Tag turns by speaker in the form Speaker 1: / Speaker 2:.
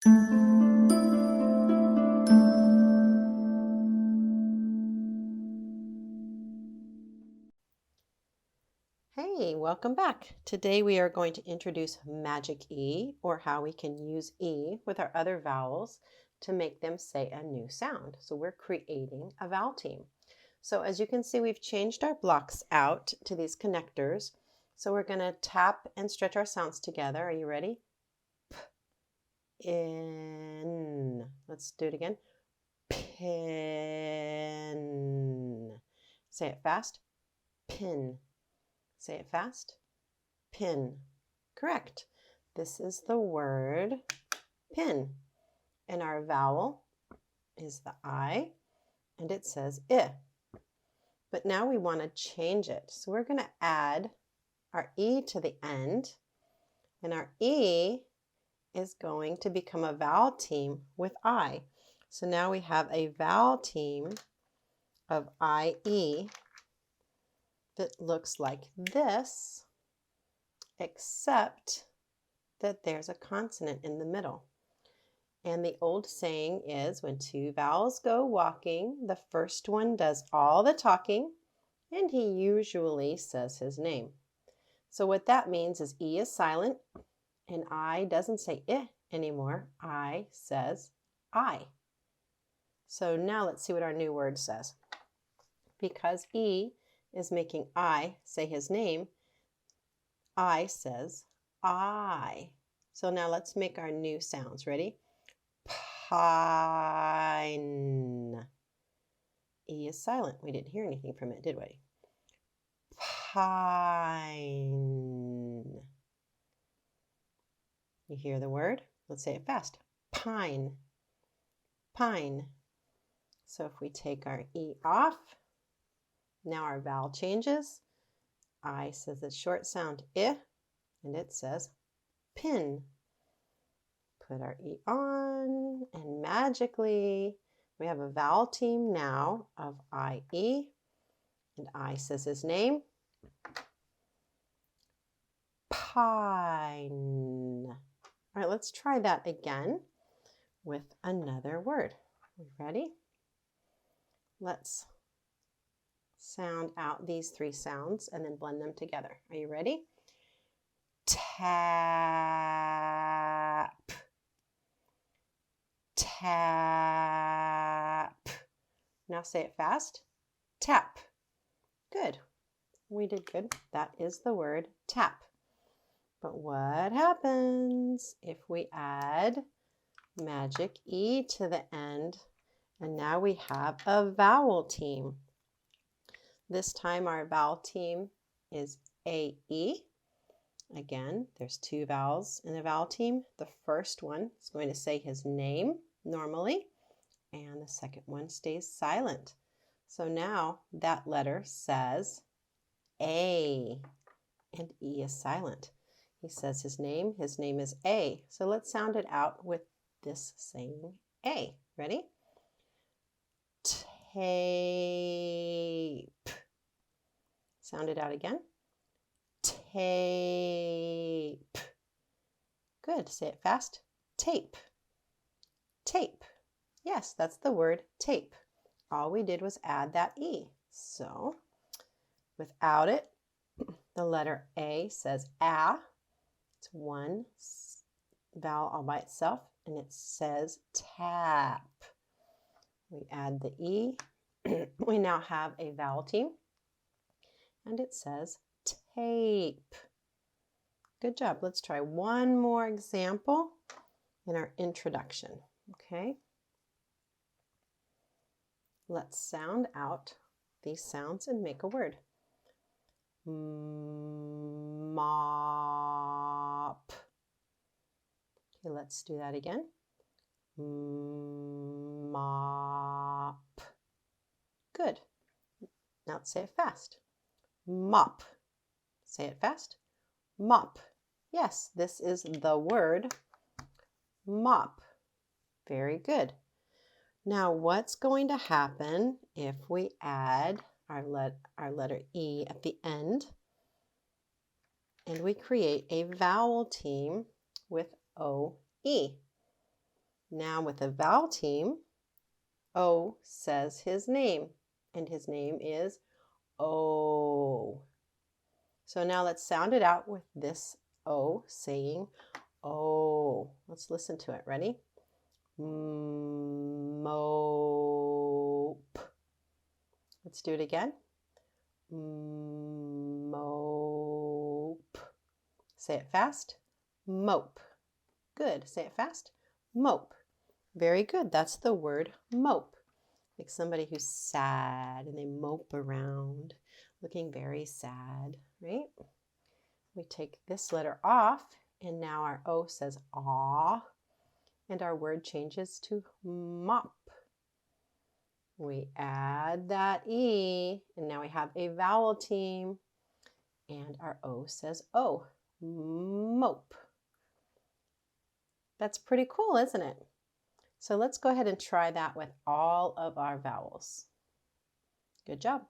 Speaker 1: Hey, welcome back. Today we are going to introduce magic E, or how we can use E with our other vowels to make them say a new sound. So we're creating a vowel team. So as you can see, we've changed our blocks out to these connectors. So we're going to tap and stretch our sounds together. Are you ready? P, in. Let's do it again. Pin. Say it fast. Pin. Say it fast. Pin. Correct. This is the word pin. And our vowel is the I, and it says I. But now we want to change it. So we're going to add our E to the end, and our E is going to become a vowel team with I. So now we have a vowel team of IE that looks like this, except that there's a consonant in the middle. And the old saying is, when two vowels go walking, the first one does all the talking, and he usually says his name. So what that means is E is silent, and I doesn't say I anymore. I says I. So now let's see what our new word says. Because E is making I say his name, I says I. So now let's make our new sounds. Ready? Pine. E is silent. We didn't hear anything from it, did we? Pine. You hear the word? Let's say it fast. Pine. Pine. So if we take our E off, now our vowel changes. I says a short sound I, and it says pin. Put our E on, and magically we have a vowel team now of IE, and I says his name. Pine. All right, let's try that again with another word. You ready? Let's sound out these three sounds and then blend them together. Are you ready? Tap. Tap. Now say it fast. Tap. Good. We did good. That is the word tap. But what happens if we add magic E to the end, and now we have a vowel team? This time our vowel team is AE. Again, there's two vowels in a vowel team. The first one is going to say his name normally, and the second one stays silent. So now that letter says A, and E is silent. He says his name is A. So let's sound it out with this saying A. Ready? Tape. Sound it out again. Tape. Good. Say it fast. Tape. Tape. Yes, that's the word tape. All we did was add that E. So without it, the letter A says A. It's one vowel all by itself, and it says tap. We add the E. We now have a vowel team, and it says tape. Good job. Let's try one more example in our introduction. Okay. Let's sound out these sounds and make a word. Mop. Okay, let's do that again. Mop. Good. Now say it fast. Mop. Say it fast. Mop. Yes, this is the word mop. Very good. Now what's going to happen if we add our letter E at the end and we create a vowel team with OE? Now with the vowel team, O says his name, and his name is O. So now let's sound it out with this O saying O. Let's listen to it. Ready? Mope. Let's do it again. Mope. Say it fast. Mope. Good. Say it fast. Mope. Very good. That's the word mope. Like somebody who's sad and they mope around, looking very sad, right? We take this letter off, and now our O says aw, and our word changes to mop. We add that E, and now we have a vowel team, and our O says O, mope. That's pretty cool, isn't it? So let's go ahead and try that with all of our vowels. Good job.